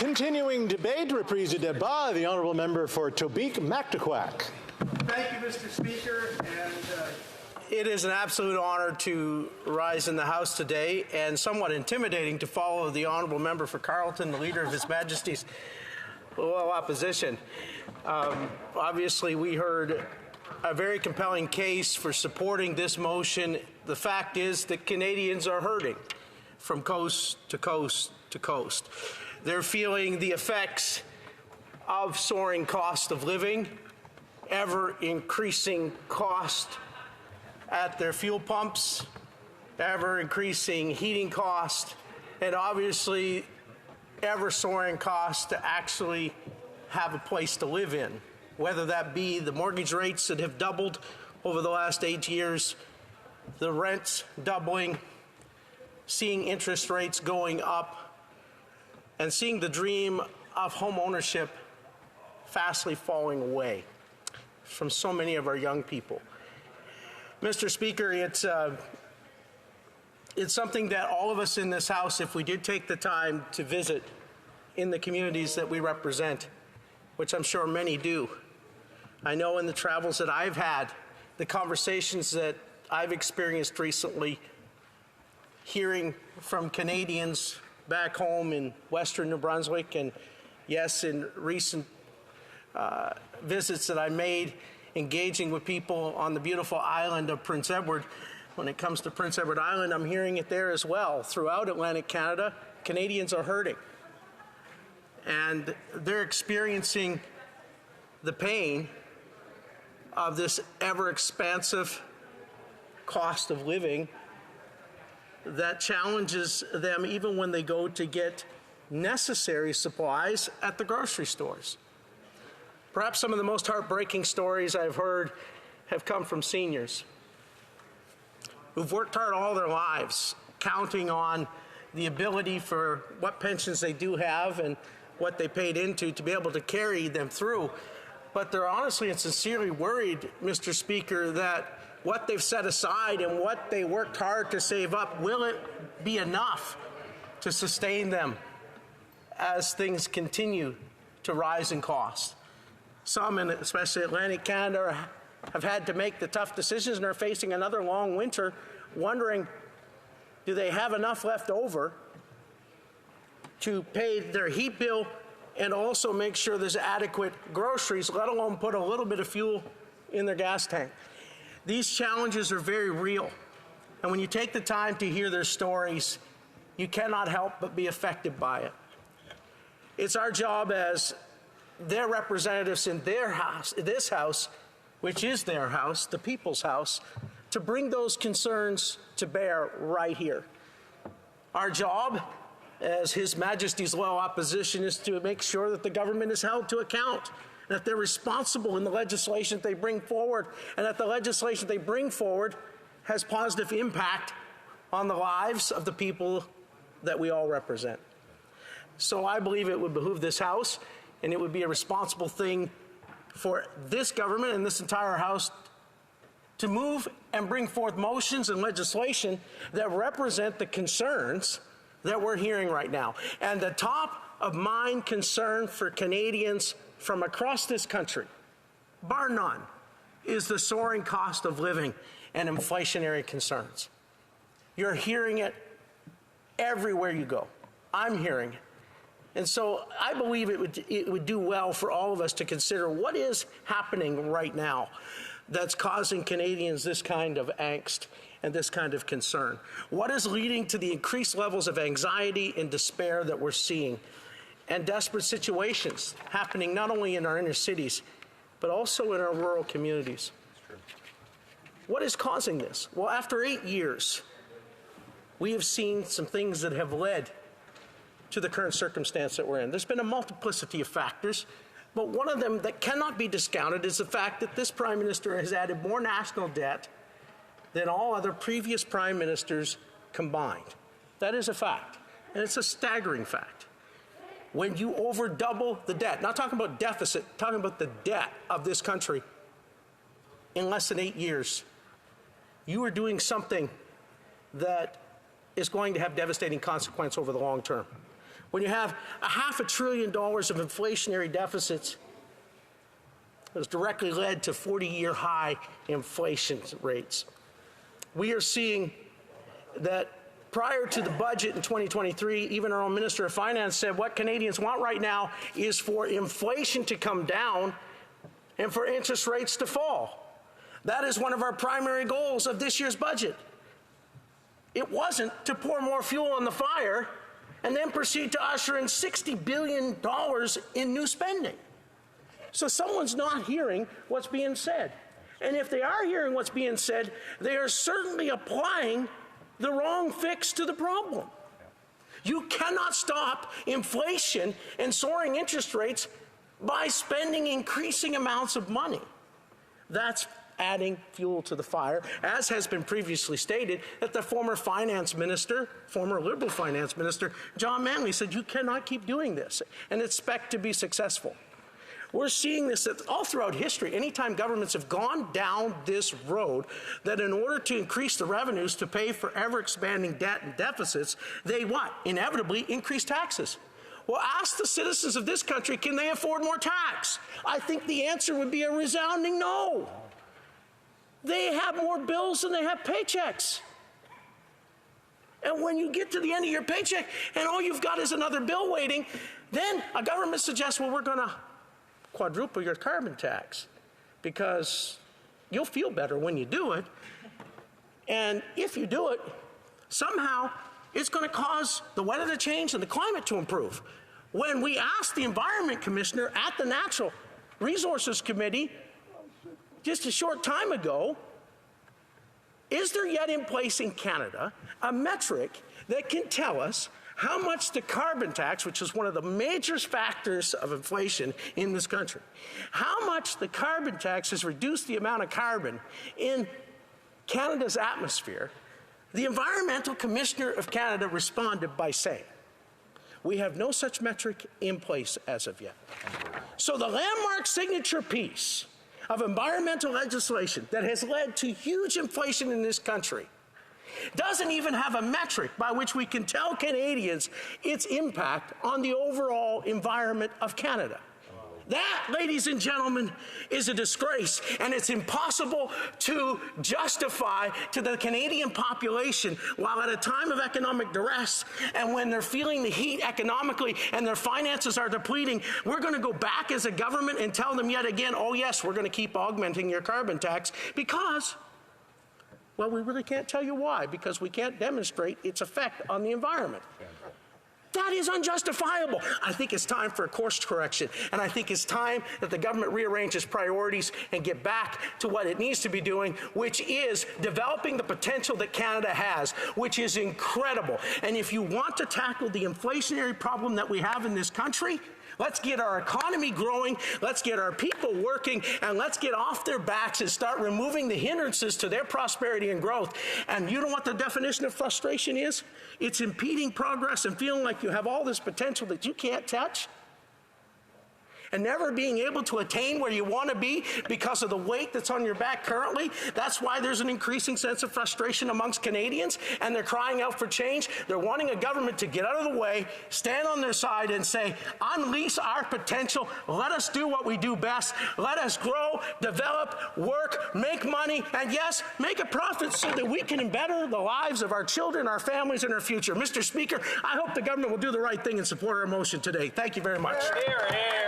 Continuing debate, reprise du débat, the honourable member for Tobique-Mactaquac. Thank you, Mr. Speaker, and it is an absolute honour to rise in the House today, and somewhat intimidating to follow the honourable member for Carleton, the Leader of His Majesty's Loyal Opposition. Obviously, we heard a very compelling case for supporting this motion. The fact is that Canadians are hurting from coast to coast to coast. They're feeling the effects of soaring cost of living, ever-increasing cost at their fuel pumps, ever-increasing heating cost, and obviously ever-soaring cost to actually have a place to live in, whether that be the mortgage rates that have doubled over the last 8 years, the rents doubling, seeing interest rates going up, and seeing the dream of home ownership fastly falling away from so many of our young people. Mr. Speaker, it's something that all of us in this House, if we did take the time to visit in the communities that we represent, which I'm sure many do. I know in the travels that I've had, the conversations that I've experienced recently, hearing from Canadians back home in Western New Brunswick, and yes, in recent visits that I made, engaging with people on the beautiful island of Prince Edward. When it comes to Prince Edward Island, I'm hearing it there as well. Throughout Atlantic Canada, Canadians are hurting. And they're experiencing the pain of this ever-expansive cost of living that challenges them even when they go to get necessary supplies at the grocery stores. Perhaps some of the most heartbreaking stories I've heard have come from seniors who've worked hard all their lives, counting on the ability for what pensions they do have and what they paid into to be able to carry them through. But they're honestly and sincerely worried, Mr. Speaker, that what they've set aside and what they worked hard to save up, will it be enough to sustain them as things continue to rise in cost? Some, and especially Atlantic Canada, have had to make the tough decisions and are facing another long winter, wondering, do they have enough left over to pay their heat bill and also make sure there's adequate groceries, let alone put a little bit of fuel in their gas tank? These challenges are very real, and when you take the time to hear their stories, you cannot help but be affected by it. It's our job as their representatives in their house, this House, which is their house, the people's house, to bring those concerns to bear right here. Our job as His Majesty's Loyal Opposition is to make sure that the government is held to account, that they're responsible in the legislation that they bring forward, and that the legislation they bring forward has positive impact on the lives of the people that we all represent. So I believe it would behoove this House, and it would be a responsible thing for this government and this entire House to move and bring forth motions and legislation that represent the concerns that we're hearing right now. And the top of mind concern for Canadians from across this country, bar none, is the soaring cost of living and inflationary concerns. You're hearing it everywhere you go. I'm hearing it. And so I believe it would do well for all of us to consider what is happening right now that's causing Canadians this kind of angst and this kind of concern. What is leading to the increased levels of anxiety and despair that we're seeing, and desperate situations happening not only in our inner cities, but also in our rural communities? What is causing this? Well, after 8 years, we have seen some things that have led to the current circumstance that we're in. There's been a multiplicity of factors, but one of them that cannot be discounted is the fact that this Prime Minister has added more national debt than all other previous Prime Ministers combined. That is a fact, and it's a staggering fact. When you over double the debt, not talking about deficit, talking about the debt of this country in less than 8 years, you are doing something that is going to have devastating consequence over the long term. when you have $500 billion of inflationary deficits that has directly led to 40-year high inflation rates. We are seeing that prior to the budget in 2023, even our own Minister of Finance said what Canadians want right now is for inflation to come down and for interest rates to fall. That is one of our primary goals of this year's budget. It wasn't to pour more fuel on the fire and then proceed to usher in $60 billion in new spending. So someone's not hearing what's being said. And if they are hearing what's being said, they are certainly applying the wrong fix to the problem. You cannot stop inflation and soaring interest rates by spending increasing amounts of money. That's adding fuel to the fire, as has been previously stated, that the former finance minister, former Liberal finance minister, John Manley, said you cannot keep doing this and expect to be successful. We're seeing this all throughout history. Anytime governments have gone down this road, that in order to increase the revenues to pay for ever-expanding debt and deficits, they what? Inevitably increase taxes. Well, ask the citizens of this country, can they afford more tax? I think the answer would be a resounding no. They have more bills than they have paychecks. And when you get to the end of your paycheck and all you've got is another bill waiting, then a government suggests, well, we're going to quadruple your carbon tax because you'll feel better when you do it. And if you do it, somehow it's going to cause the weather to change and the climate to improve. When we asked the Environment Commissioner at the Natural Resources Committee just a short time ago, is there yet in place in Canada a metric that can tell us how much the carbon tax, which is one of the major factors of inflation in this country, how much the carbon tax has reduced the amount of carbon in Canada's atmosphere? The Environmental Commissioner of Canada responded by saying, we have no such metric in place as of yet. So the landmark signature piece of environmental legislation that has led to huge inflation in this country doesn't even have a metric by which we can tell Canadians its impact on the overall environment of Canada. That, ladies and gentlemen, is a disgrace, and it's impossible to justify to the Canadian population while at a time of economic duress and when they're feeling the heat economically and their finances are depleting, we're going to go back as a government and tell them yet again, oh yes, we're going to keep augmenting your carbon tax because, well, we really can't tell you why, because we can't demonstrate its effect on the environment. That is unjustifiable. I think it's time for a course correction, and I think it's time that the government rearranges priorities and get back to what it needs to be doing, which is developing the potential that Canada has, which is incredible. And if you want to tackle the inflationary problem that we have in this country, let's get our economy growing, let's get our people working, and let's get off their backs and start removing the hindrances to their prosperity and growth. And you know what the definition of frustration is? It's impeding progress and feeling like you have all this potential that you can't touch, and never being able to attain where you want to be because of the weight that's on your back currently. That's why there's an increasing sense of frustration amongst Canadians, and they're crying out for change. They're wanting a government to get out of the way, stand on their side and say, unleash our potential, let us do what we do best, let us grow, develop, work, make money, and yes, make a profit so that we can better the lives of our children, our families, and our future. Mr. Speaker, I hope the government will do the right thing and support our motion today. Thank you very much. Here, here.